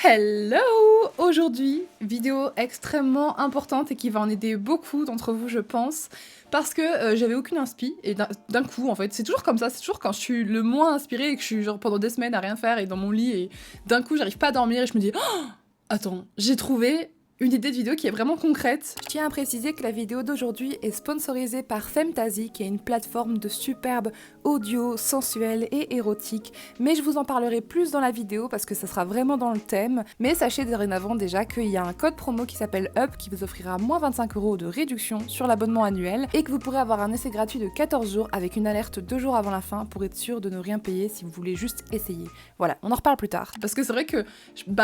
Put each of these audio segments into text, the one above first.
Hello! Aujourd'hui, vidéo extrêmement importante et qui va en aider beaucoup d'entre vous, je pense, parce que j'avais aucune inspi, et d'un coup, en fait, c'est toujours comme ça, c'est toujours quand je suis le moins inspirée et que je suis genre pendant des semaines à rien faire et dans mon lit, et d'un coup, j'arrive pas à dormir et je me dis oh, attends, j'ai trouvé une idée de vidéo qui est vraiment concrète. Je tiens à préciser que la vidéo d'aujourd'hui est sponsorisée par Femtasy, qui est une plateforme de superbe audio, sensuel et érotique, mais je vous en parlerai plus dans la vidéo parce que ça sera vraiment dans le thème. Mais sachez dorénavant déjà qu'il y a un code promo qui s'appelle UP qui vous offrira moins 25€ de réduction sur l'abonnement annuel et que vous pourrez avoir un essai gratuit de 14 jours avec une alerte 2 jours avant la fin pour être sûr de ne rien payer si vous voulez juste essayer. Voilà, on en reparle plus tard. Parce que c'est vrai que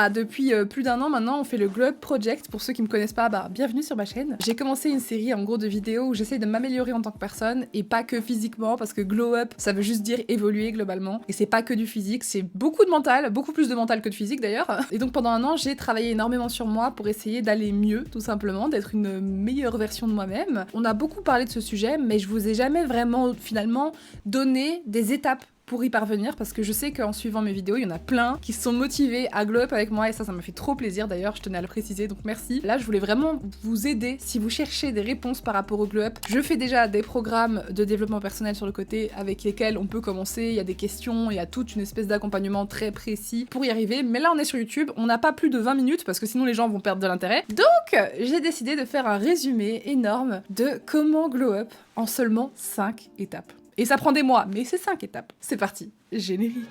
depuis plus d'un an maintenant, on fait le Glow Up Project. Pour ceux qui me connaissent pas, bienvenue sur ma chaîne. J'ai commencé une série en gros de vidéos où j'essaye de m'améliorer en tant que personne et pas que physiquement, parce que Glow Up, ça veut juste dire évoluer globalement. Et c'est pas que du physique, c'est beaucoup de mental, beaucoup plus de mental que de physique d'ailleurs. Et donc pendant un an, j'ai travaillé énormément sur moi pour essayer d'aller mieux, tout simplement, d'être une meilleure version de moi-même. On a beaucoup parlé de ce sujet, mais je vous ai jamais vraiment finalement donné des étapes pour y parvenir, parce que je sais qu'en suivant mes vidéos, il y en a plein qui se sont motivés à glow up avec moi, et ça me fait trop plaisir d'ailleurs, je tenais à le préciser, donc merci. Là, je voulais vraiment vous aider si vous cherchez des réponses par rapport au glow up. Je fais déjà des programmes de développement personnel sur le côté avec lesquels on peut commencer, il y a des questions, il y a toute une espèce d'accompagnement très précis pour y arriver, mais là on est sur YouTube, on n'a pas plus de 20 minutes parce que sinon les gens vont perdre de l'intérêt. Donc, j'ai décidé de faire un résumé énorme de comment glow up en seulement 5 étapes. Et ça prend des mois, mais c'est 5 étapes. C'est parti, générique.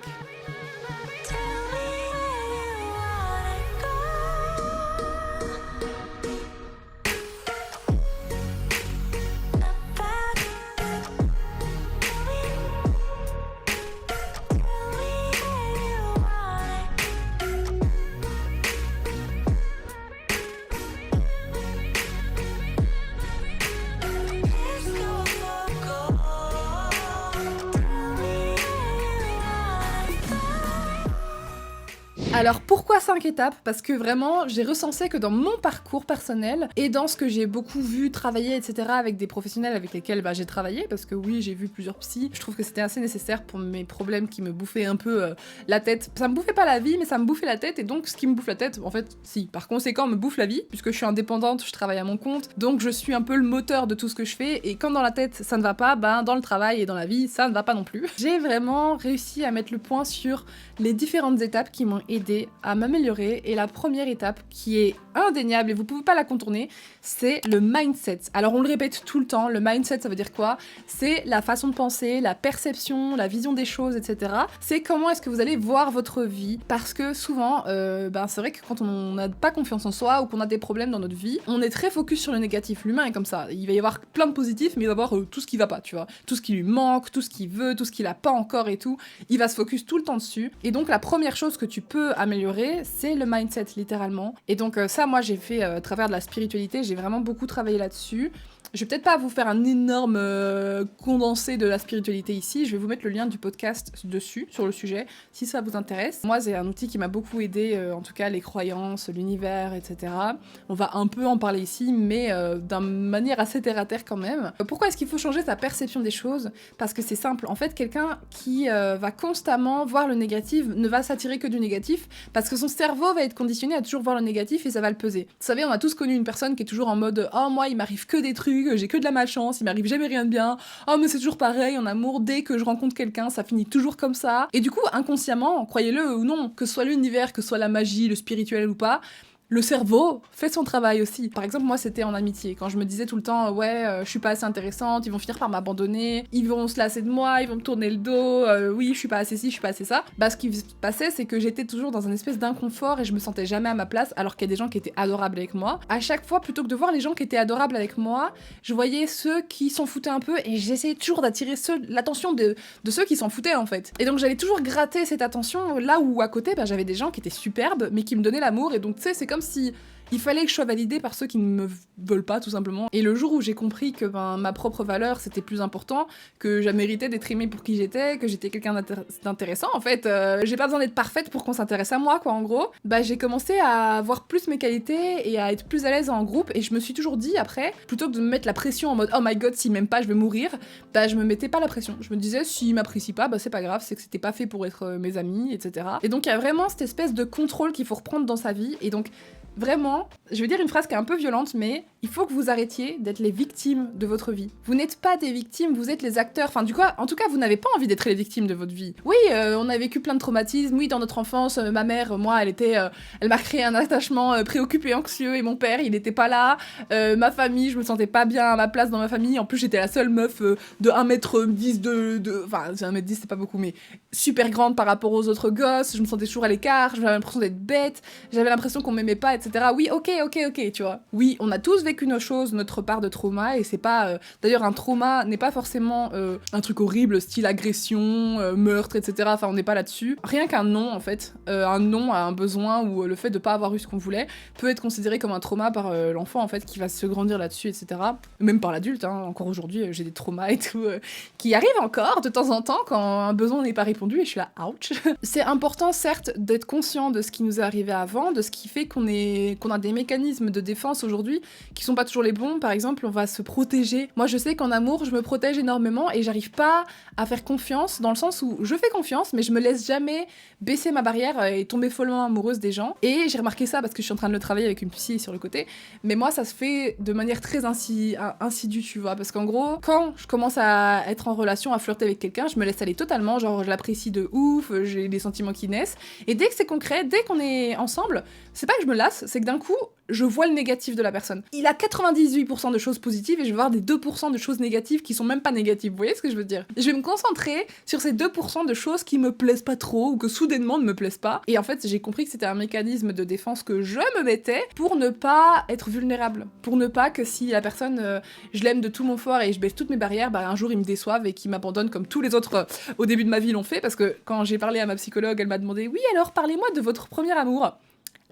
Alors pourquoi 5 étapes? Parce que vraiment j'ai recensé que dans mon parcours personnel et dans ce que j'ai beaucoup vu, travailler, etc. avec des professionnels avec lesquels j'ai travaillé, parce que oui, j'ai vu plusieurs psys, je trouve que c'était assez nécessaire pour mes problèmes qui me bouffaient un peu la tête. Ça me bouffait pas la vie, mais ça me bouffait la tête, et donc ce qui me bouffe la tête, en fait, si, par conséquent, me bouffe la vie, puisque je suis indépendante, je travaille à mon compte, donc je suis un peu le moteur de tout ce que je fais, et quand dans la tête ça ne va pas, dans le travail et dans la vie, ça ne va pas non plus. J'ai vraiment réussi à mettre le point sur les différentes étapes qui m'ont aidé à m'améliorer, et la première étape qui est indéniable et vous pouvez pas la contourner, c'est le mindset. Alors on le répète tout le temps, le mindset ça veut dire quoi? C'est la façon de penser, la perception, la vision des choses, etc. C'est comment est-ce que vous allez voir votre vie, parce que souvent, c'est vrai que quand on n'a pas confiance en soi ou qu'on a des problèmes dans notre vie, on est très focus sur le négatif. L'humain est comme ça, il va y avoir plein de positifs, mais il va y avoir tout ce qui va pas, tu vois, tout ce qui lui manque, tout ce qu'il veut, tout ce qu'il a pas encore et tout, il va se focus tout le temps dessus. Et donc la première chose que tu peux améliorer, c'est le mindset, littéralement. Et donc ça, moi j'ai fait à travers de la spiritualité, j'ai vraiment beaucoup travaillé là-dessus. Je vais peut-être pas vous faire un énorme condensé de la spiritualité ici, je vais vous mettre le lien du podcast dessus, sur le sujet, si ça vous intéresse. Moi, c'est un outil qui m'a beaucoup aidé, en tout cas les croyances, l'univers, etc. On va un peu en parler ici, mais d'une manière assez terre-à-terre quand même. Pourquoi est-ce qu'il faut changer sa perception des choses? Parce que c'est simple, en fait, quelqu'un qui va constamment voir le négatif ne va s'attirer que du négatif, parce que son cerveau va être conditionné à toujours voir le négatif et ça va le peser. Vous savez, on a tous connu une personne qui est toujours en mode « Oh, moi, il m'arrive que des trucs, j'ai que de la malchance, il m'arrive jamais rien de bien. Oh, mais c'est toujours pareil en amour, dès que je rencontre quelqu'un, ça finit toujours comme ça. » Et du coup, inconsciemment, croyez-le ou non, que ce soit l'univers, que ce soit la magie, le spirituel ou pas, le cerveau fait son travail aussi. Par exemple, moi, c'était en amitié. Quand je me disais tout le temps, je suis pas assez intéressante, ils vont finir par m'abandonner, ils vont se lasser de moi, ils vont me tourner le dos, oui, je suis pas assez ci, je suis pas assez ça. Ce qui se passait, c'est que j'étais toujours dans une espèce d'inconfort et je me sentais jamais à ma place, alors qu'il y a des gens qui étaient adorables avec moi. À chaque fois, plutôt que de voir les gens qui étaient adorables avec moi, je voyais ceux qui s'en foutaient un peu, et j'essayais toujours d'attirer l'attention de ceux qui s'en foutaient, en fait. Et donc, j'allais toujours gratter cette attention là où, à côté, j'avais des gens qui étaient superbes, mais qui me donnaient l'amour, et donc, tu sais, c'est comme si il fallait que je sois validée par ceux qui ne me veulent pas, tout simplement. Et le jour où j'ai compris que ma propre valeur, c'était plus important, que je méritais d'être aimée pour qui j'étais, que j'étais quelqu'un d'intéressant, en fait, j'ai pas besoin d'être parfaite pour qu'on s'intéresse à moi, quoi, en gros, bah j'ai commencé à voir plus mes qualités et à être plus à l'aise en groupe, et je me suis toujours dit, après, plutôt que de me mettre la pression en mode « Oh my god, s'il m'aime pas, je vais mourir », bah je me mettais pas la pression. Je me disais « S'il m'apprécie pas, bah c'est pas grave, c'est que c'était pas fait pour être mes amis, etc. » Et donc il y a vraiment cette espèce de contrôle qu'il faut reprendre dans sa vie, et donc vraiment, je vais dire une phrase qui est un peu violente, mais il faut que vous arrêtiez d'être les victimes de votre vie. Vous n'êtes pas des victimes, vous êtes les acteurs. Enfin, en tout cas, vous n'avez pas envie d'être les victimes de votre vie. Oui, on a vécu plein de traumatismes. Oui, dans notre enfance, ma mère, moi, elle m'a créé un attachement préoccupé, anxieux, et mon père, il n'était pas là. Ma famille, je me sentais pas bien à ma place dans ma famille. En plus, j'étais la seule meuf de 1m10 Enfin, 1m10, c'est pas beaucoup, mais super grande par rapport aux autres gosses. Je me sentais toujours à l'écart, j'avais l'impression d'être bête, j'avais l'impression qu'on m'aimait pas, etc. Oui, ok, tu vois. Oui, on a tous vécu nos choses, notre part de trauma, et c'est pas... D'ailleurs, un trauma n'est pas forcément un truc horrible, style agression, meurtre, etc. Enfin, on n'est pas là-dessus. Rien qu'un non, en fait, un non à un besoin, ou le fait de pas avoir eu ce qu'on voulait, peut être considéré comme un trauma par l'enfant, en fait, qui va se grandir là-dessus, etc. Même par l'adulte, hein. Encore aujourd'hui, j'ai des traumas et tout, qui arrivent encore, de temps en temps, quand un besoin n'est pas répondu, et je suis là, ouch. C'est important, certes, d'être conscient de ce qui nous est arrivé avant, de ce qui fait qu'on a des mécanismes de défense aujourd'hui qui sont pas toujours les bons. Par exemple, on va se protéger. Moi, je sais qu'en amour, je me protège énormément et j'arrive pas à faire confiance, dans le sens où je fais confiance, mais je me laisse jamais baisser ma barrière et tomber follement amoureuse des gens. Et j'ai remarqué ça parce que je suis en train de le travailler avec une psy sur le côté, mais moi, ça se fait de manière très insidue, tu vois, parce qu'en gros, quand je commence à être en relation, à flirter avec quelqu'un, je me laisse aller totalement, genre je l'apprécie de ouf, j'ai des sentiments qui naissent, et dès que c'est concret, dès qu'on est ensemble, c'est pas que je me lasse, c'est que d'un coup, je vois le négatif de la personne. Il a 98% de choses positives et je vais voir des 2% de choses négatives qui sont même pas négatives, vous voyez ce que je veux dire? Je vais me concentrer sur ces 2% de choses qui me plaisent pas trop ou que soudainement ne me plaisent pas, et en fait j'ai compris que c'était un mécanisme de défense que je me mettais pour ne pas être vulnérable, pour ne pas que si la personne, je l'aime de tout mon fort et je baisse toutes mes barrières, bah un jour il me déçoive et qu'il m'abandonne comme tous les autres au début de ma vie l'ont fait, parce que quand j'ai parlé à ma psychologue, elle m'a demandé « Oui alors parlez-moi de votre premier amour ».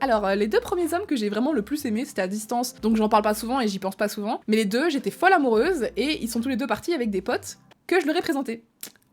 Alors, les 2 premiers hommes que j'ai vraiment le plus aimés, c'était à distance, donc j'en parle pas souvent et j'y pense pas souvent, mais les 2, j'étais folle amoureuse, et ils sont tous les 2 partis avec des potes que je leur ai présentés.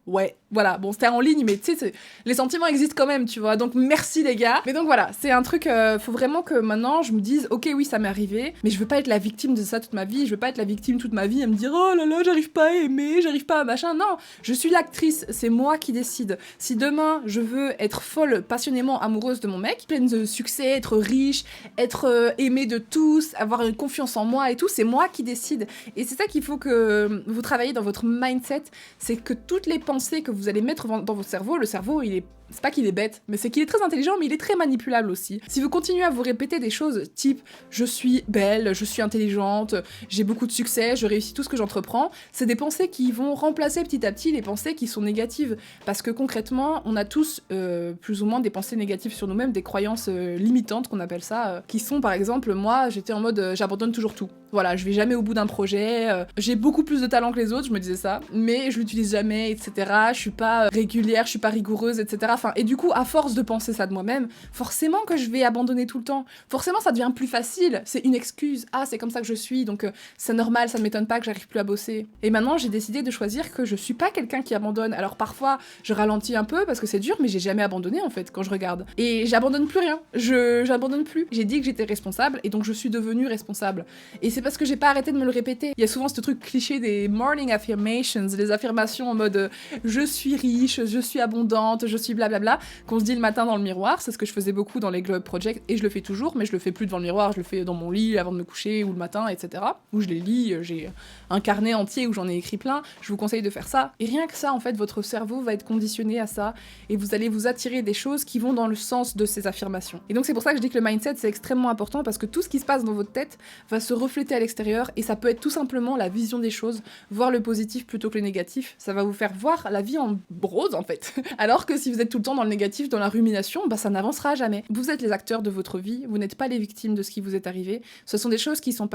Ouais, voilà, bon c'était en ligne, mais tu sais, les sentiments existent quand même, tu vois, donc merci les gars. Mais donc voilà, c'est un truc, faut vraiment que maintenant je me dise, ok oui ça m'est arrivé, mais je veux pas être la victime de ça toute ma vie, je veux pas être la victime toute ma vie à me dire, oh là là j'arrive pas à aimer, j'arrive pas à machin, non, je suis l'actrice, c'est moi qui décide. Si demain je veux être folle, passionnément amoureuse de mon mec, pleine de succès, être riche, être aimée de tous, avoir une confiance en moi et tout, c'est moi qui décide. Et c'est ça qu'il faut que vous travaillez dans votre mindset, c'est que toutes les pensées que vous allez mettre dans votre cerveau, le cerveau, c'est pas qu'il est bête, mais c'est qu'il est très intelligent, mais il est très manipulable aussi. Si vous continuez à vous répéter des choses type « je suis belle, je suis intelligente, j'ai beaucoup de succès, je réussis tout ce que j'entreprends », c'est des pensées qui vont remplacer petit à petit les pensées qui sont négatives. Parce que concrètement, on a tous plus ou moins des pensées négatives sur nous-mêmes, des croyances limitantes qu'on appelle ça, qui sont par exemple, moi j'étais en mode j'abandonne toujours tout. Voilà, je vais jamais au bout d'un projet, j'ai beaucoup plus de talent que les autres, je me disais ça, mais je l'utilise jamais, etc. Je suis pas régulière, je suis pas rigoureuse, etc. Enfin, et du coup, à force de penser ça de moi-même, forcément que je vais abandonner tout le temps. Forcément, ça devient plus facile. C'est une excuse. Ah, c'est comme ça que je suis, donc c'est normal, ça ne m'étonne pas que j'arrive plus à bosser. Et maintenant, j'ai décidé de choisir que je suis pas quelqu'un qui abandonne. Alors parfois, je ralentis un peu parce que c'est dur, mais j'ai jamais abandonné en fait quand je regarde. Et j'abandonne plus rien. J'abandonne plus. J'ai dit que j'étais responsable et donc je suis devenue responsable. Et c'est parce que j'ai pas arrêté de me le répéter. Il y a souvent ce truc cliché des morning affirmations, des affirmations en mode je suis riche, je suis abondante, je suis blablabla, qu'on se dit le matin dans le miroir. C'est ce que je faisais beaucoup dans les Globe Project et je le fais toujours, mais je le fais plus devant le miroir, je le fais dans mon lit avant de me coucher ou le matin, etc. Où je les lis, j'ai un carnet entier où j'en ai écrit plein. Je vous conseille de faire ça. Et rien que ça, en fait, votre cerveau va être conditionné à ça et vous allez vous attirer des choses qui vont dans le sens de ces affirmations. Et donc c'est pour ça que je dis que le mindset c'est extrêmement important parce que tout ce qui se passe dans votre tête va se refléter à l'extérieur et ça peut être tout simplement la vision des choses, voir le positif plutôt que le négatif. Ça va vous faire voir la vie en rose en fait. Alors que si vous êtes tout le temps dans le négatif, dans la rumination, bah ça n'avancera jamais. Vous êtes les acteurs de votre vie, vous n'êtes pas les victimes de ce qui vous est arrivé. Ce sont des choses qui font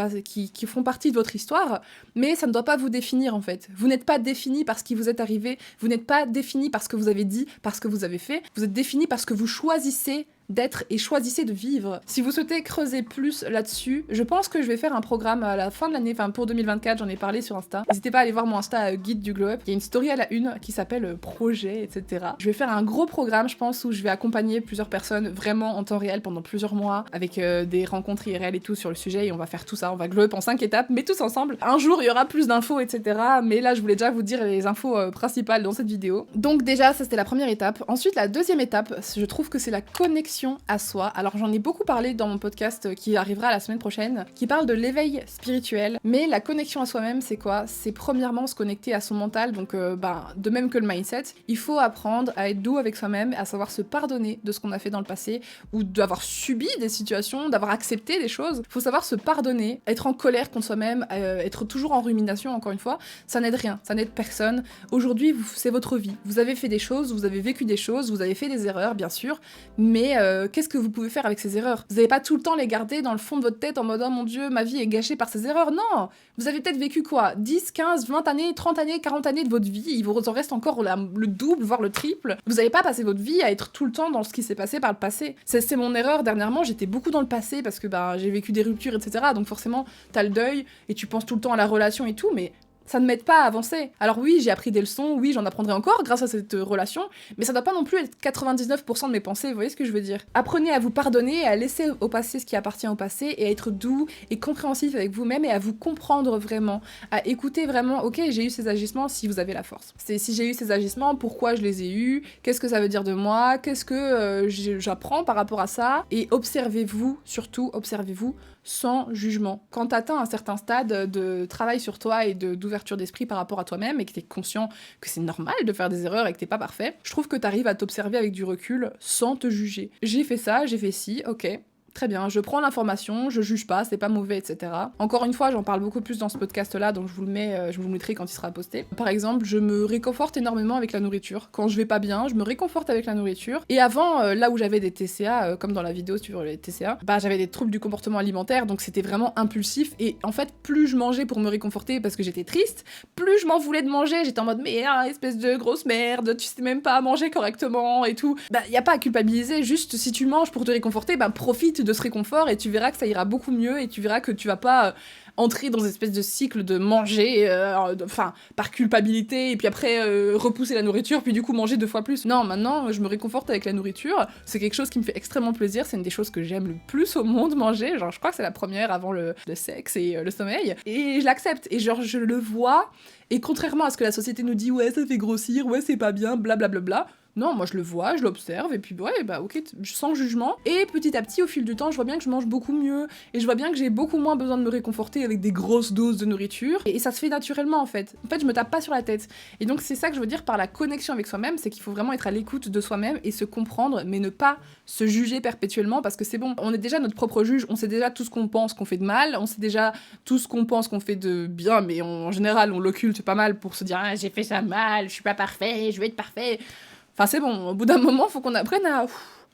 partie de votre histoire, mais ça ne doit pas vous définir en fait. Vous n'êtes pas défini par ce qui vous est arrivé, vous n'êtes pas défini par ce que vous avez dit, par ce que vous avez fait, vous êtes défini parce que vous choisissez d'être et choisissez de vivre. Si vous souhaitez creuser plus là-dessus, je pense que je vais faire un programme à la fin de l'année, enfin pour 2024, j'en ai parlé sur Insta. N'hésitez pas à aller voir mon Insta guide du glow up. Il y a une story à la une qui s'appelle projet, etc. Je vais faire un gros programme, je pense, où je vais accompagner plusieurs personnes vraiment en temps réel pendant plusieurs mois avec des rencontres IRL et tout sur le sujet et on va faire tout ça, on va glow up en 5 étapes, mais tous ensemble. Un jour, il y aura plus d'infos, etc. Mais là, je voulais déjà vous dire les infos principales dans cette vidéo. Donc déjà, ça c'était la première étape. Ensuite, la deuxième étape, je trouve que c'est la connexion à soi. Alors j'en ai beaucoup parlé dans mon podcast qui arrivera la semaine prochaine, qui parle de l'éveil spirituel, mais la connexion à soi-même, c'est quoi? C'est premièrement se connecter à son mental, donc de même que le mindset, il faut apprendre à être doux avec soi-même, à savoir se pardonner de ce qu'on a fait dans le passé, ou d'avoir subi des situations, d'avoir accepté des choses. Il faut savoir se pardonner, être en colère contre soi-même, être toujours en rumination, encore une fois, ça n'aide rien, ça n'aide personne. Aujourd'hui, c'est votre vie. Vous avez fait des choses, vous avez vécu des choses, vous avez fait des erreurs, bien sûr, mais qu'est-ce que vous pouvez faire avec ces erreurs? Vous n'allez pas tout le temps les garder dans le fond de votre tête en mode « Oh mon Dieu, ma vie est gâchée par ces erreurs ». Non! Vous avez peut-être vécu quoi? 10, 15, 20 années, 30 années, 40 années de votre vie, il vous en reste encore le double, voire le triple. Vous n'allez pas passer votre vie à être tout le temps dans ce qui s'est passé par le passé. C'est mon erreur dernièrement, j'étais beaucoup dans le passé parce que j'ai vécu des ruptures, etc. Donc forcément, t'as le deuil et tu penses tout le temps à la relation et tout, mais ça ne m'aide pas à avancer. Alors oui, j'ai appris des leçons, oui, j'en apprendrai encore grâce à cette relation, mais ça doit pas non plus être 99% de mes pensées, vous voyez ce que je veux dire? Apprenez à vous pardonner, à laisser au passé ce qui appartient au passé, et à être doux et compréhensif avec vous-même, et à vous comprendre vraiment, à écouter vraiment, ok, j'ai eu ces agissements si vous avez la force. C'est si j'ai eu ces agissements, pourquoi je les ai eus, qu'est-ce que ça veut dire de moi, qu'est-ce que j'apprends par rapport à ça, et observez-vous, surtout, observez-vous, sans jugement. Quand t'atteins un certain stade de travail sur toi et d'ouverture d'esprit par rapport à toi-même et que t'es conscient que c'est normal de faire des erreurs et que t'es pas parfait, je trouve que t'arrives à t'observer avec du recul sans te juger. J'ai fait ça, j'ai fait ci, ok. Très bien, je prends l'information, je juge pas, c'est pas mauvais, etc. Encore une fois, j'en parle beaucoup plus dans ce podcast-là, donc je vous le mettrai quand il sera posté. Par exemple, je me réconforte énormément avec la nourriture. Quand je vais pas bien, je me réconforte avec la nourriture. Et avant, là où j'avais des TCA, comme dans la vidéo sur les TCA, j'avais des troubles du comportement alimentaire, donc c'était vraiment impulsif. Et en fait, plus je mangeais pour me réconforter parce que j'étais triste, plus je m'en voulais de manger. J'étais en mode, mais espèce de grosse merde, tu sais même pas manger correctement et tout. Y a pas à culpabiliser, juste si tu manges pour te réconforter, profite de ce réconfort et tu verras que ça ira beaucoup mieux et tu verras que tu vas pas entrer dans une espèce de cycle de manger par culpabilité et puis après repousser la nourriture puis du coup manger 2 fois plus. Non, maintenant je me réconforte avec la nourriture, c'est quelque chose qui me fait extrêmement plaisir, c'est une des choses que j'aime le plus au monde, manger, genre je crois que c'est la première avant le sexe et le sommeil, et je l'accepte et genre je le vois, et contrairement à ce que la société nous dit, ouais ça fait grossir, ouais c'est pas bien, blablabla, non, moi je le vois, je l'observe, et puis ouais, ok, sans jugement. Et petit à petit, au fil du temps, je vois bien que je mange beaucoup mieux, et je vois bien que j'ai beaucoup moins besoin de me réconforter avec des grosses doses de nourriture, et ça se fait naturellement en fait. En fait, je me tape pas sur la tête. Et donc c'est ça que je veux dire par la connexion avec soi-même, c'est qu'il faut vraiment être à l'écoute de soi-même et se comprendre, mais ne pas se juger perpétuellement, parce que c'est bon, on est déjà notre propre juge, on sait déjà tout ce qu'on pense qu'on fait de mal, on sait déjà tout ce qu'on pense qu'on fait de bien, mais en général, on l'occulte pas mal pour se dire « Ah, j'ai fait ça mal, je suis pas parfait, je vais être parfait ». Enfin c'est bon, au bout d'un moment, faut qu'on apprenne à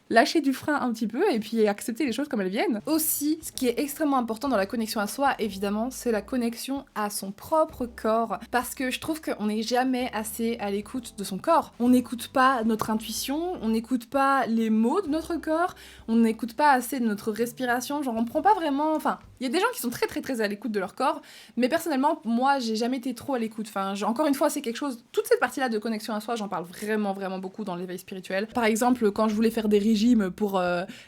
lâcher du frein un petit peu et puis accepter les choses comme elles viennent. Aussi, ce qui est extrêmement important dans la connexion à soi, évidemment, c'est la connexion à son propre corps. Parce que je trouve qu'on n'est jamais assez à l'écoute de son corps. On n'écoute pas notre intuition, on n'écoute pas les mots de notre corps, on n'écoute pas assez de notre respiration, genre on prend pas vraiment... Enfin, il y a des gens qui sont très très très à l'écoute de leur corps, mais personnellement, moi, j'ai jamais été trop à l'écoute. Enfin, encore une fois, c'est quelque chose... Toute cette partie-là de connexion à soi, j'en parle vraiment vraiment beaucoup dans l'éveil spirituel. Par exemple, quand je voulais faire des régimes pour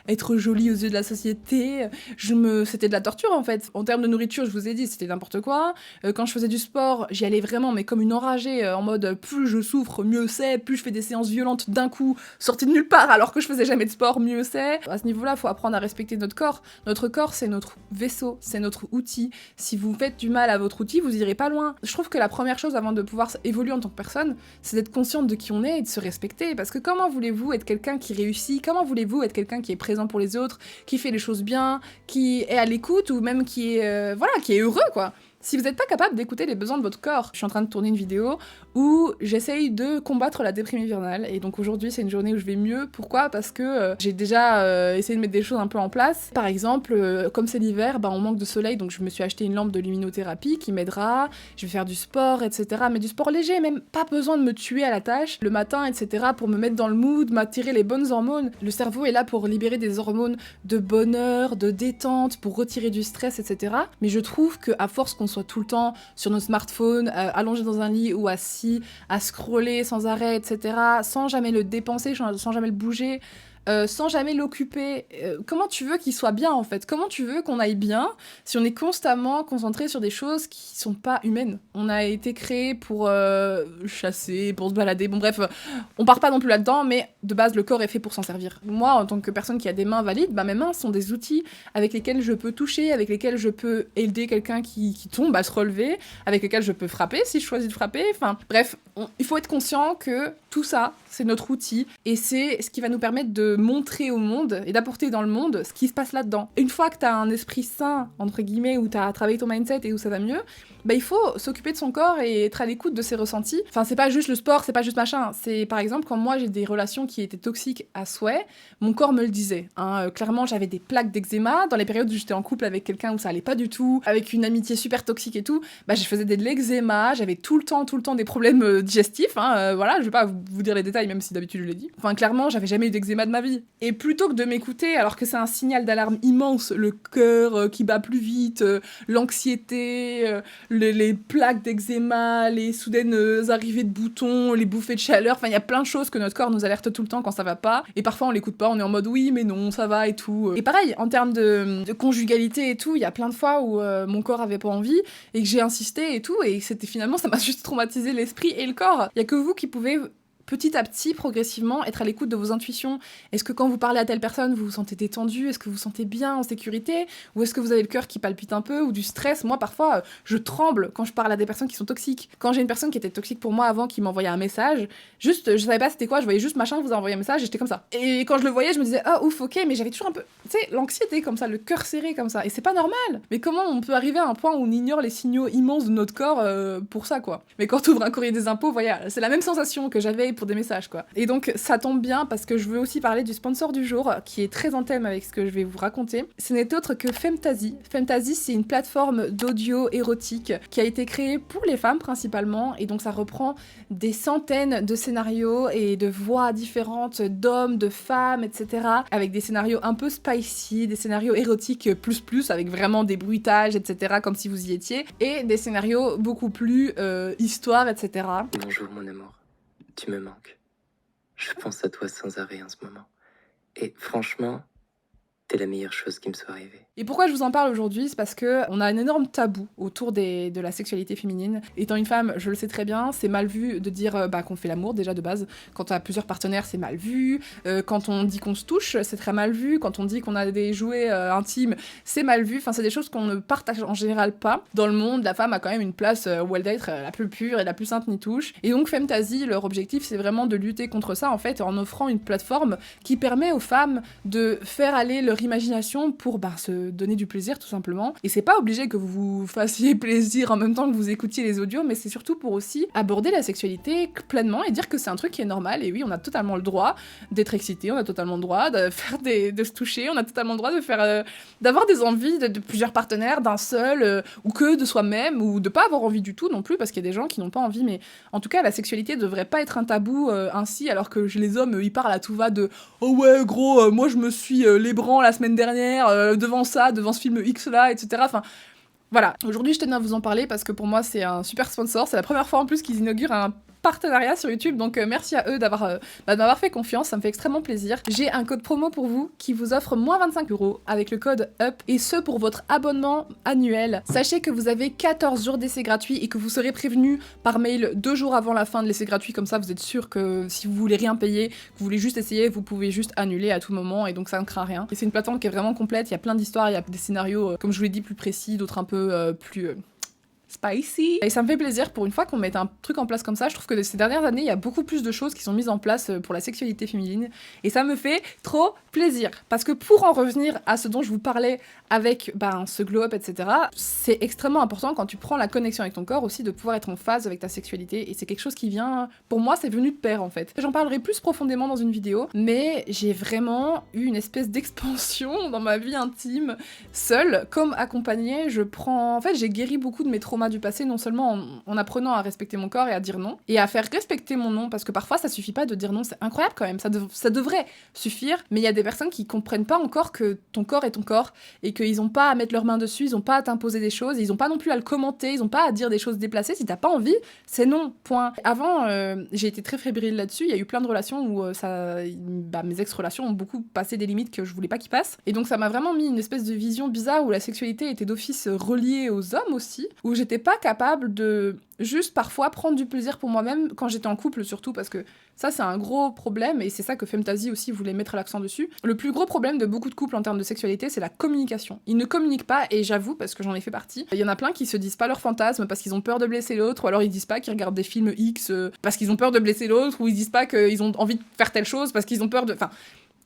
être jolie aux yeux de la société, c'était de la torture en fait. En termes de nourriture, je vous ai dit, c'était n'importe quoi. Quand je faisais du sport, j'y allais vraiment, mais comme une enragée, en mode plus je souffre, mieux c'est, plus je fais des séances violentes d'un coup, sorties de nulle part alors que je faisais jamais de sport, mieux c'est. À ce niveau-là, faut apprendre à respecter notre corps. Notre corps, c'est notre vaisseau, c'est notre outil. Si vous faites du mal à votre outil, vous irez pas loin. Je trouve que la première chose avant de pouvoir évoluer en tant que personne, c'est d'être consciente de qui on est et de se respecter. Parce que comment voulez-vous être quelqu'un qui réussit? Comment voulez-vous être quelqu'un qui est présent pour les autres, qui fait les choses bien, qui est à l'écoute ou même qui est heureux quoi? Si vous n'êtes pas capable d'écouter les besoins de votre corps, je suis en train de tourner une vidéo où j'essaye de combattre la déprime hivernale, et donc aujourd'hui c'est une journée où je vais mieux. Pourquoi ? Parce que j'ai déjà essayé de mettre des choses un peu en place. Par exemple, comme c'est l'hiver, on manque de soleil, donc je me suis acheté une lampe de luminothérapie qui m'aidera, je vais faire du sport, etc. Mais du sport léger, même pas besoin de me tuer à la tâche le matin, etc. pour me mettre dans le mood, m'attirer les bonnes hormones. Le cerveau est là pour libérer des hormones de bonheur, de détente, pour retirer du stress, etc. Mais je trouve qu'à force qu'on soit tout le temps sur nos smartphones, allongés dans un lit ou assis, à scroller sans arrêt, etc., sans jamais le dépenser, sans jamais le bouger, sans jamais l'occuper. Comment tu veux qu'il soit bien, en fait ? Comment tu veux qu'on aille bien si on est constamment concentré sur des choses qui sont pas humaines ? On a été créé pour chasser, pour se balader, bon bref, on part pas non plus là-dedans, mais de base, le corps est fait pour s'en servir. Moi, en tant que personne qui a des mains valides, mes mains sont des outils avec lesquels je peux toucher, avec lesquels je peux aider quelqu'un qui tombe à se relever, avec lesquels je peux frapper si je choisis de frapper, enfin bref, il faut être conscient que tout ça, c'est notre outil, et c'est ce qui va nous permettre de montrer au monde et d'apporter dans le monde ce qui se passe là-dedans. Une fois que t'as un esprit sain, entre guillemets, où t'as travaillé ton mindset et où ça va mieux, il faut s'occuper de son corps et être à l'écoute de ses ressentis. Enfin, c'est pas juste le sport, c'est pas juste machin. C'est, par exemple, quand moi j'ai des relations qui étaient toxiques à souhait, mon corps me le disait. Clairement, j'avais des plaques d'eczéma. Dans les périodes où j'étais en couple avec quelqu'un où ça allait pas du tout, avec une amitié super toxique et tout, je faisais de l'eczéma, j'avais tout le temps des problèmes digestifs. Voilà, je vais pas vous dire les détails, même si d'habitude je l'ai dit. Enfin, clairement, j'avais jamais eu d'eczéma de ma vie. Et plutôt que de m'écouter, alors que c'est un signal d'alarme immense, le cœur qui bat plus vite, l'anxiété, les plaques d'eczéma, les soudaines arrivées de boutons, les bouffées de chaleur, enfin il y a plein de choses que notre corps nous alerte tout le temps quand ça va pas, et parfois on l'écoute pas, on est en mode oui mais non, ça va et tout. Et pareil, en termes de conjugalité et tout, il y a plein de fois où mon corps avait pas envie, et que j'ai insisté et tout, et c'était finalement, ça m'a juste traumatisé l'esprit et le corps. Il y a que vous qui pouvez petit à petit, progressivement, être à l'écoute de vos intuitions. Est-ce que quand vous parlez à telle personne, vous vous sentez détendu ? Est-ce que vous vous sentez bien, en sécurité ? Ou est-ce que vous avez le cœur qui palpite un peu ? Ou du stress ? Moi, parfois, je tremble quand je parle à des personnes qui sont toxiques. Quand j'ai une personne qui était toxique pour moi avant, qui m'envoyait un message, juste, je savais pas c'était quoi, je voyais juste machin vous a envoyé un message et j'étais comme ça. Et quand je le voyais, je me disais, ah ouf, ok, mais j'avais toujours un peu, tu sais, l'anxiété comme ça, le cœur serré comme ça. Et c'est pas normal. Mais comment on peut arriver à un point où on ignore les signaux immenses de notre corps pour ça, quoi ? Mais quand tu ouvres un courrier des impôts, voilà, c'est la même sensation que j'avais pour des messages, quoi. Et donc, ça tombe bien parce que je veux aussi parler du sponsor du jour, qui est très en thème avec ce que je vais vous raconter. Ce n'est autre que Femtasy. Femtasy, c'est une plateforme d'audio érotique qui a été créée pour les femmes principalement, et donc ça reprend des centaines de scénarios et de voix différentes d'hommes, de femmes, etc. avec des scénarios un peu spicy, des scénarios érotiques plus, avec vraiment des bruitages, etc. comme si vous y étiez, et des scénarios beaucoup plus histoire, etc. Bonjour mon amour, tu me manques. Je pense à toi sans arrêt en ce moment. Et franchement, t'es la meilleure chose qui me soit arrivée. Et pourquoi je vous en parle aujourd'hui ? C'est parce que on a un énorme tabou autour de la sexualité féminine. Étant une femme, je le sais très bien, c'est mal vu de dire qu'on fait l'amour déjà de base. Quand on a plusieurs partenaires, c'est mal vu. Quand on dit qu'on se touche, c'est très mal vu. Quand on dit qu'on a des jouets intimes, c'est mal vu. Enfin, c'est des choses qu'on ne partage en général pas. Dans le monde, la femme a quand même une place où elle doit être la plus pure et la plus sainte ni touche. Et donc Femtasy, leur objectif, c'est vraiment de lutter contre ça, en fait, en offrant une plateforme qui permet aux femmes de faire aller leur imagination pour se donner du plaisir tout simplement. Et c'est pas obligé que vous fassiez plaisir en même temps que vous écoutiez les audios, mais c'est surtout pour aussi aborder la sexualité pleinement et dire que c'est un truc qui est normal. Et oui, on a totalement le droit d'être excité, on a totalement le droit de faire de se toucher, on a totalement le droit de faire d'avoir des envies de plusieurs partenaires, d'un seul, ou que de soi-même, ou de pas avoir envie du tout non plus, parce qu'il y a des gens qui n'ont pas envie. Mais en tout cas, la sexualité devrait pas être un tabou ainsi, alors que les hommes ils parlent à tout va de oh ouais gros, moi je me suis les bras la semaine dernière devant ce film X là, etc. Enfin, voilà. Aujourd'hui, je tenais à vous en parler parce que pour moi, c'est un super sponsor. C'est la première fois en plus qu'ils inaugurent un partenariat sur YouTube, donc merci à eux de m'avoir fait confiance, ça me fait extrêmement plaisir. J'ai un code promo pour vous qui vous offre moins 25€ avec le code UP, et ce pour votre abonnement annuel. Sachez que vous avez 14 jours d'essai gratuit et que vous serez prévenu par mail 2 jours avant la fin de l'essai gratuit, comme ça vous êtes sûr que si vous voulez rien payer, que vous voulez juste essayer, vous pouvez juste annuler à tout moment, et donc ça ne craint rien. Et c'est une plateforme qui est vraiment complète, il y a plein d'histoires, il y a des scénarios, comme je vous l'ai dit, plus précis, d'autres un peu plus spicy. Et ça me fait plaisir pour une fois qu'on mette un truc en place comme ça. Je trouve que ces dernières années, il y a beaucoup plus de choses qui sont mises en place pour la sexualité féminine. Et ça me fait trop plaisir. Parce que pour en revenir à ce dont je vous parlais avec ce glow-up, etc., c'est extrêmement important quand tu prends la connexion avec ton corps aussi de pouvoir être en phase avec ta sexualité. Et c'est quelque chose qui vient, pour moi, c'est venu de pair en fait. J'en parlerai plus profondément dans une vidéo, mais j'ai vraiment eu une espèce d'expansion dans ma vie intime, seule, comme accompagnée. En fait, j'ai guéri beaucoup de mes traumas du passé, non seulement en apprenant à respecter mon corps et à dire non, et à faire respecter mon non, parce que parfois ça suffit pas de dire non, c'est incroyable quand même, ça devrait suffire, mais il y a des personnes qui comprennent pas encore que ton corps est ton corps, et qu'ils ont pas à mettre leurs mains dessus, ils ont pas à t'imposer des choses, ils ont pas non plus à le commenter, ils ont pas à dire des choses déplacées, si t'as pas envie, c'est non, point. Avant, j'ai été très fébrile là-dessus, il y a eu plein de relations où mes ex-relations ont beaucoup passé des limites que je voulais pas qu'ils passent, et donc ça m'a vraiment mis une espèce de vision bizarre où la sexualité était d'office reliée aux hommes aussi, où j'étais pas capable de juste parfois prendre du plaisir pour moi-même quand j'étais en couple, surtout parce que ça c'est un gros problème et c'est ça que Femtasy aussi voulait mettre l'accent dessus. Le plus gros problème de beaucoup de couples en termes de sexualité, c'est la communication. Ils ne communiquent pas, et j'avoue, parce que j'en ai fait partie, il y en a plein qui se disent pas leurs fantasmes parce qu'ils ont peur de blesser l'autre, ou alors ils disent pas qu'ils regardent des films X parce qu'ils ont peur de blesser l'autre, ou ils disent pas qu'ils ont envie de faire telle chose parce qu'ils ont peur de... Enfin,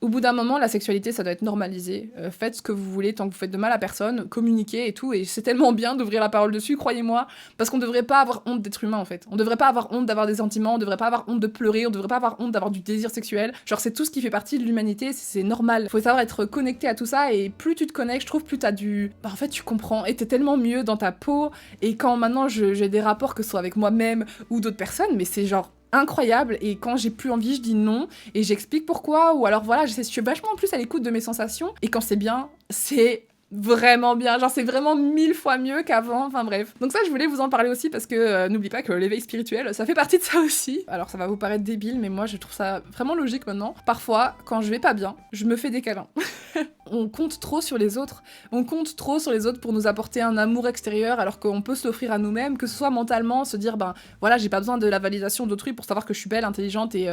au bout d'un moment, la sexualité, ça doit être normalisé. Faites ce que vous voulez tant que vous faites de mal à personne, communiquez et tout, et c'est tellement bien d'ouvrir la parole dessus, croyez-moi, parce qu'on devrait pas avoir honte d'être humain, en fait. On devrait pas avoir honte d'avoir des sentiments, on devrait pas avoir honte de pleurer, on devrait pas avoir honte d'avoir du désir sexuel. Genre, c'est tout ce qui fait partie de l'humanité, c'est normal. Faut savoir être connecté à tout ça, et plus tu te connectes, je trouve, plus t'as du... en fait, tu comprends, et t'es tellement mieux dans ta peau, et quand maintenant j'ai des rapports, que ce soit avec moi-même ou d'autres personnes, mais c'est genre... incroyable, et quand j'ai plus envie je dis non et j'explique pourquoi, ou alors voilà, je suis vachement en plus à l'écoute de mes sensations, et quand c'est bien, c'est vraiment bien, genre c'est vraiment 1000 fois mieux qu'avant, enfin bref. Donc ça, je voulais vous en parler aussi parce que n'oublie pas que l'éveil spirituel, ça fait partie de ça aussi. Alors ça va vous paraître débile, mais moi je trouve ça vraiment logique maintenant. Parfois, quand je vais pas bien, je me fais des câlins. On compte trop sur les autres. On compte trop sur les autres pour nous apporter un amour extérieur, alors qu'on peut se l'offrir à nous-mêmes, que ce soit mentalement, se dire, voilà, j'ai pas besoin de la validation d'autrui pour savoir que je suis belle, intelligente et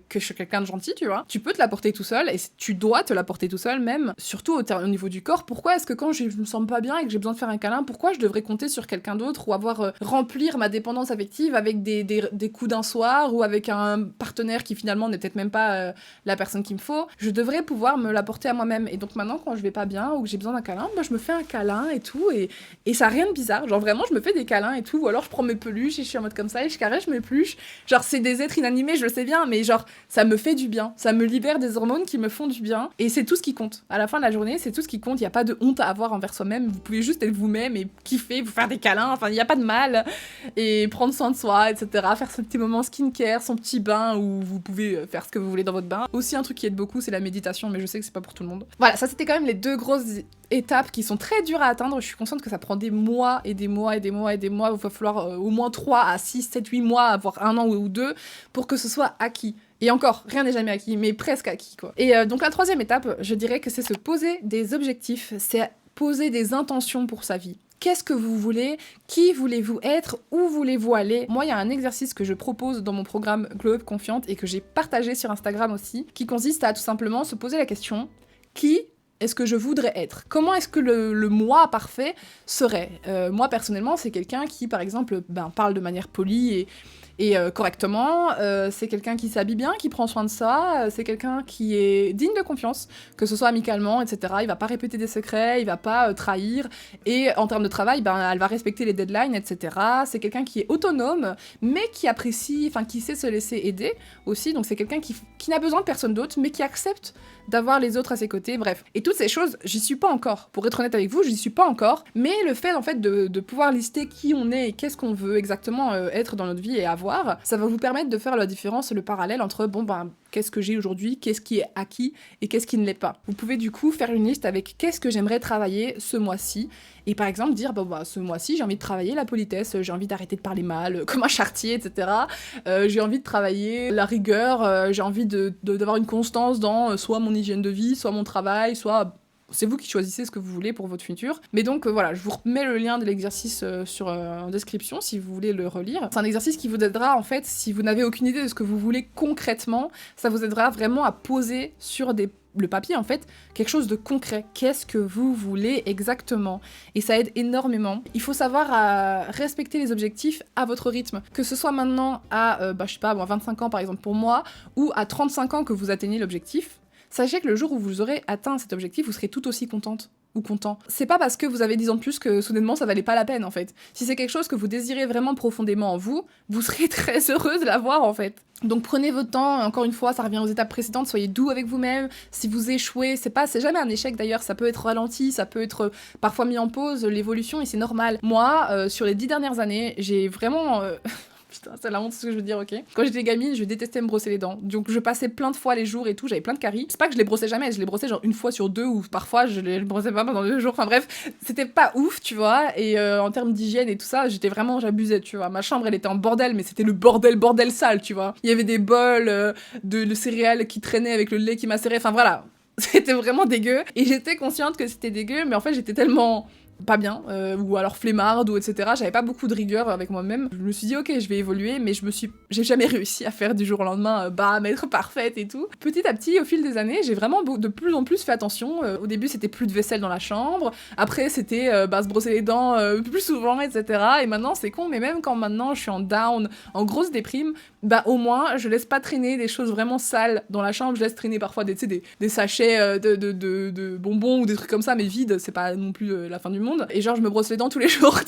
que je suis quelqu'un de gentil, tu vois. Tu peux te l'apporter tout seul, et tu dois te l'apporter tout seul, même, surtout au niveau du corps. Pourquoi est-ce que quand je me sens pas bien et que j'ai besoin de faire un câlin, pourquoi je devrais compter sur quelqu'un d'autre, ou avoir remplir ma dépendance affective avec des coups d'un soir, ou avec un partenaire qui finalement n'est peut-être même pas la personne qu'il me faut. Je devrais pouvoir me l'apporter à moi-même. Et donc maintenant, quand je vais pas bien ou que j'ai besoin d'un câlin, je me fais un câlin et tout, et ça a rien de bizarre. Genre vraiment, je me fais des câlins et tout, ou alors je prends mes peluches et je suis en mode comme ça et je caresse mes peluches. Genre c'est des êtres inanimés, je le sais bien, mais genre ça me fait du bien. Ça me libère des hormones qui me font du bien, et c'est tout ce qui compte. À la fin de la journée, c'est tout ce qui compte. Il y a pas de honte à avoir envers soi-même. Vous pouvez juste être vous-même et kiffer, vous faire des câlins. Enfin, il y a pas de mal, et prendre soin de soi, etc. Faire ce petit moment skincare, son petit bain où vous pouvez faire ce que vous voulez dans votre bain. Aussi, un truc qui aide beaucoup, c'est la méditation, mais je sais que c'est pas pour tout le monde. Voilà, ça c'était quand même les deux grosses étapes qui sont très dures à atteindre. Je suis consciente que ça prend des mois et des mois et des mois et des mois. Il va falloir au moins 3 à 6, 7, 8 mois, voire 1 an ou 2 pour que ce soit acquis. Et encore, rien n'est jamais acquis, mais presque acquis, quoi. Et donc la troisième étape, je dirais que c'est se poser des objectifs, c'est poser des intentions pour sa vie. Qu'est-ce que vous voulez? Qui voulez-vous être? Où voulez-vous aller? Moi, il y a un exercice que je propose dans mon programme Glow Up Confiante et que j'ai partagé sur Instagram aussi, qui consiste à tout simplement se poser la question: qui est-ce que je voudrais être? Comment est-ce que le moi parfait serait? Moi, personnellement, c'est quelqu'un qui, par exemple, parle de manière polie et correctement, c'est quelqu'un qui s'habille bien, qui prend soin de ça, c'est quelqu'un qui est digne de confiance, que ce soit amicalement, etc. Il va pas répéter des secrets, il va pas trahir, et en termes de travail, elle va respecter les deadlines, etc. C'est quelqu'un qui est autonome, mais qui apprécie, enfin qui sait se laisser aider aussi, donc c'est quelqu'un qui n'a besoin de personne d'autre, mais qui accepte d'avoir les autres à ses côtés, bref. Et toutes ces choses, j'y suis pas encore. Pour être honnête avec vous, j'y suis pas encore, mais le fait, en fait, de pouvoir lister qui on est et qu'est-ce qu'on veut exactement être dans notre vie et avoir, ça va vous permettre de faire la différence, le parallèle entre, qu'est-ce que j'ai aujourd'hui, qu'est-ce qui est acquis et qu'est-ce qui ne l'est pas. Vous pouvez du coup faire une liste avec qu'est-ce que j'aimerais travailler ce mois-ci, et par exemple dire, ce mois-ci, j'ai envie de travailler la politesse, j'ai envie d'arrêter de parler mal, comme un charretier, etc. J'ai envie de travailler la rigueur, j'ai envie d'avoir une constance dans soit mon hygiène de vie, soit mon travail, soit... C'est vous qui choisissez ce que vous voulez pour votre futur. Mais donc voilà, je vous remets le lien de l'exercice en description si vous voulez le relire. C'est un exercice qui vous aidera en fait, si vous n'avez aucune idée de ce que vous voulez concrètement, ça vous aidera vraiment à poser sur des le papier en fait, quelque chose de concret. Qu'est-ce que vous voulez exactement? Et ça aide énormément. Il faut savoir respecter les objectifs à votre rythme. Que ce soit maintenant à, je sais pas, 25 ans par exemple pour moi, ou à 35 ans que vous atteignez l'objectif, sachez que le jour où vous aurez atteint cet objectif, vous serez tout aussi contente ou content. C'est pas parce que vous avez 10 ans de plus que soudainement ça valait pas la peine en fait. Si c'est quelque chose que vous désirez vraiment profondément en vous, vous serez très heureux de l'avoir en fait. Donc prenez votre temps, encore une fois, ça revient aux étapes précédentes, soyez doux avec vous-même. Si vous échouez, c'est jamais un échec d'ailleurs, ça peut être ralenti, ça peut être parfois mis en pause, l'évolution, et c'est normal. Moi, sur les 10 dernières années, j'ai vraiment... Putain, c'est la honte ce que je veux dire, ok. Quand j'étais gamine, je détestais me brosser les dents. Donc je passais plein de fois les jours et tout, j'avais plein de caries. C'est pas que je les brossais jamais, je les brossais genre une fois sur deux, ou parfois je les brossais pas pendant 2 jours. Enfin bref, c'était pas ouf, tu vois. Et en termes d'hygiène et tout ça, j'abusais, tu vois. Ma chambre, elle était en bordel, mais c'était le bordel sale, tu vois. Il y avait des bols de céréales qui traînaient avec le lait qui macérait. Enfin voilà, c'était vraiment dégueu. Et j'étais consciente que c'était dégueu, mais en fait j'étais tellement... pas bien, ou alors flemmarde, ou etc. J'avais pas beaucoup de rigueur avec moi-même. Je me suis dit, ok, je vais évoluer, mais j'ai jamais réussi à faire du jour au lendemain, être parfaite et tout. Petit à petit, au fil des années, j'ai vraiment de plus en plus fait attention. Au début, c'était plus de vaisselle dans la chambre. Après, c'était se brosser les dents plus souvent, etc. Et maintenant, c'est con, mais même quand maintenant je suis en down, en grosse déprime, au moins, je laisse pas traîner des choses vraiment sales dans la chambre. Je laisse traîner parfois des sachets de bonbons ou des trucs comme ça, mais vides. C'est pas non plus la fin du monde. Et genre, je me brosse les dents tous les jours.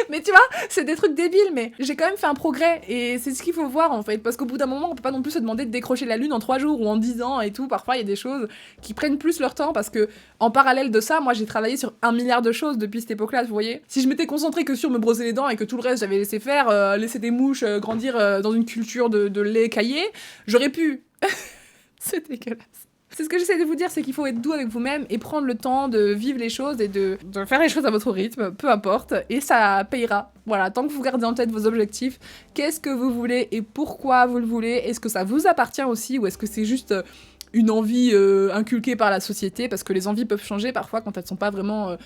Mais tu vois, c'est des trucs débiles, mais j'ai quand même fait un progrès. Et c'est ce qu'il faut voir, en fait. Parce qu'au bout d'un moment, on peut pas non plus se demander de décrocher la lune en 3 jours ou en 10 ans et tout. Parfois, il y a des choses qui prennent plus leur temps parce que, en parallèle de ça, moi, j'ai travaillé sur 1 milliard de choses depuis cette époque-là, vous voyez. Si je m'étais concentrée que sur me brosser les dents et que tout le reste, j'avais laissé faire, laisser des mouches grandir dans une culture de lait caillé, j'aurais pu. C'est dégueulasse. C'est ce que j'essaie de vous dire, c'est qu'il faut être doux avec vous-même et prendre le temps de vivre les choses et de faire les choses à votre rythme, peu importe, et ça payera. Voilà, tant que vous gardez en tête vos objectifs, qu'est-ce que vous voulez et pourquoi vous le voulez, est-ce que ça vous appartient aussi ou est-ce que c'est juste une envie inculquée par la société, parce que les envies peuvent changer parfois quand elles sont pas vraiment...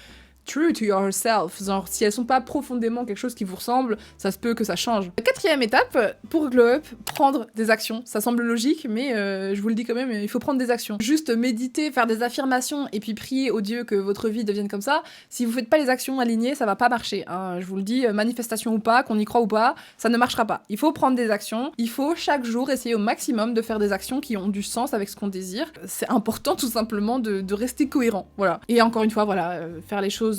true to yourself, genre si elles sont pas profondément quelque chose qui vous ressemble, ça se peut que ça change. 4e étape, pour Glow Up, prendre des actions. Ça semble logique, mais je vous le dis quand même, il faut prendre des actions. Juste méditer, faire des affirmations, et puis prier au Dieu que votre vie devienne comme ça. Si vous faites pas les actions alignées, ça va pas marcher, hein. Je vous le dis, manifestation ou pas, qu'on y croit ou pas, ça ne marchera pas. Il faut prendre des actions, il faut chaque jour essayer au maximum de faire des actions qui ont du sens avec ce qu'on désire. C'est important tout simplement de rester cohérent, voilà. Et encore une fois, voilà, faire les choses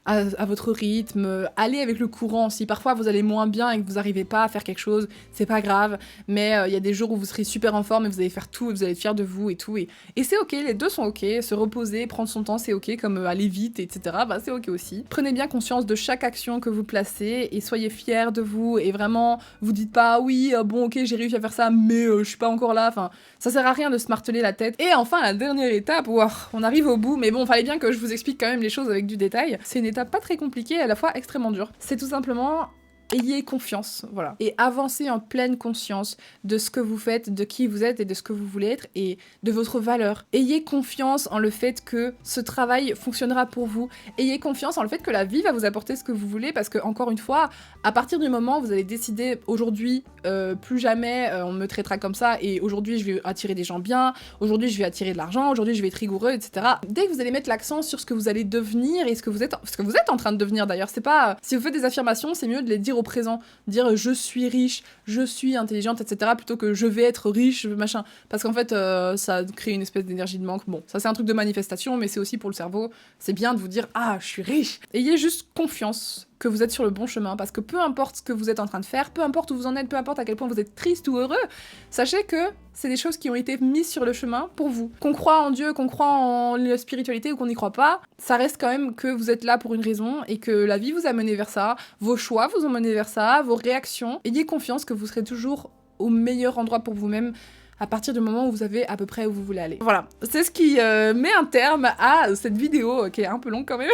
à votre rythme, aller avec le courant. Si parfois vous allez moins bien et que vous n'arrivez pas à faire quelque chose, c'est pas grave, mais il y a des jours où vous serez super en forme et vous allez faire tout et vous allez être fiers de vous et tout, et c'est ok, les deux sont ok. Se reposer, prendre son temps, c'est ok, comme aller vite, etc., c'est ok aussi. Prenez bien conscience de chaque action que vous placez et soyez fiers de vous, et vraiment, vous dites pas oui, bon ok, j'ai réussi à faire ça, mais je suis pas encore là, enfin, ça sert à rien de se marteler la tête. Et enfin, la dernière étape, on arrive au bout, mais bon, fallait bien que je vous explique quand même les choses avec du détail. C'est une étape pas très compliquée et à la fois extrêmement dure. C'est tout simplement... ayez confiance, voilà. Et avancez en pleine conscience de ce que vous faites, de qui vous êtes et de ce que vous voulez être et de votre valeur. Ayez confiance en le fait que ce travail fonctionnera pour vous. Ayez confiance en le fait que la vie va vous apporter ce que vous voulez, parce que, encore une fois, à partir du moment où vous allez décider aujourd'hui, plus jamais on me traitera comme ça, et aujourd'hui je vais attirer des gens bien, aujourd'hui je vais attirer de l'argent, aujourd'hui je vais être rigoureux, etc. Dès que vous allez mettre l'accent sur ce que vous allez devenir et ce que vous êtes en train de devenir d'ailleurs, c'est pas... Si vous faites des affirmations, c'est mieux de les dire au présent, dire je suis riche, je suis intelligente, etc., plutôt que je vais être riche, machin, parce qu'en fait ça crée une espèce d'énergie de manque. Bon, ça c'est un truc de manifestation, mais c'est aussi pour le cerveau, c'est bien de vous dire ah je suis riche. Ayez juste confiance que vous êtes sur le bon chemin, parce que peu importe ce que vous êtes en train de faire, peu importe où vous en êtes, peu importe à quel point vous êtes triste ou heureux, sachez que c'est des choses qui ont été mises sur le chemin pour vous. Qu'on croit en Dieu, qu'on croit en la spiritualité ou qu'on n'y croit pas, ça reste quand même que vous êtes là pour une raison et que la vie vous a mené vers ça, vos choix vous ont mené vers ça, vos réactions. Ayez confiance que vous serez toujours au meilleur endroit pour vous-même à partir du moment où vous savez à peu près où vous voulez aller. Voilà, c'est ce qui met un terme à cette vidéo qui est un peu longue quand même.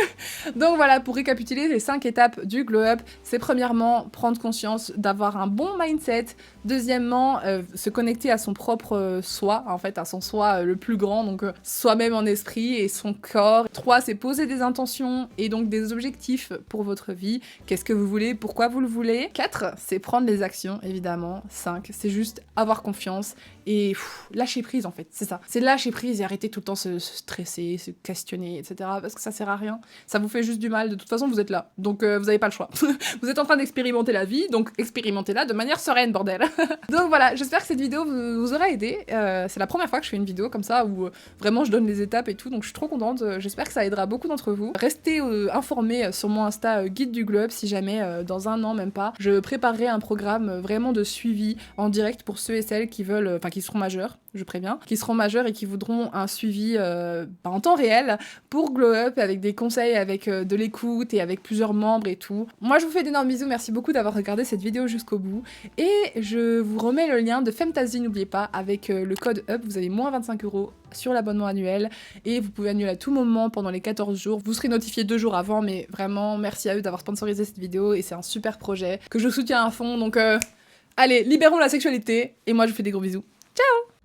Donc voilà, pour récapituler les 5 étapes du Glow Up, c'est premièrement prendre conscience d'avoir un bon mindset, deuxièmement se connecter à son propre soi, en fait à son soi le plus grand, donc soi-même en esprit et son corps. 3, c'est poser des intentions et donc des objectifs pour votre vie. Qu'est-ce que vous voulez, pourquoi vous le voulez. 4, c'est prendre les actions évidemment. 5, c'est juste avoir confiance et et lâcher prise en fait, c'est ça. C'est lâcher prise et arrêter tout le temps se stresser, se questionner, etc. Parce que ça sert à rien. Ça vous fait juste du mal. De toute façon, vous êtes là. Donc vous n'avez pas le choix. Vous êtes en train d'expérimenter la vie, donc expérimentez-la de manière sereine, bordel. Donc voilà, j'espère que cette vidéo vous aura aidé. C'est la première fois que je fais une vidéo comme ça où vraiment je donne les étapes et tout, donc je suis trop contente. J'espère que ça aidera beaucoup d'entre vous. Restez informés sur mon Insta Guide du Glow Up si jamais dans un an, même pas, je préparerai un programme vraiment de suivi en direct pour ceux et celles qui veulent, enfin qui seront majeurs, je préviens, qui seront majeurs et qui voudront un suivi en temps réel pour Glow Up avec des conseils, avec de l'écoute et avec plusieurs membres et tout. Moi je vous fais d'énormes bisous, merci beaucoup d'avoir regardé cette vidéo jusqu'au bout et je vous remets le lien de Femtasy, n'oubliez pas, avec le code UP, vous avez moins 25 € sur l'abonnement annuel et vous pouvez annuler à tout moment pendant les 14 jours. Vous serez notifié 2 jours avant, mais vraiment merci à eux d'avoir sponsorisé cette vidéo et c'est un super projet que je soutiens à fond, donc allez, libérons la sexualité et moi je vous fais des gros bisous. Ciao!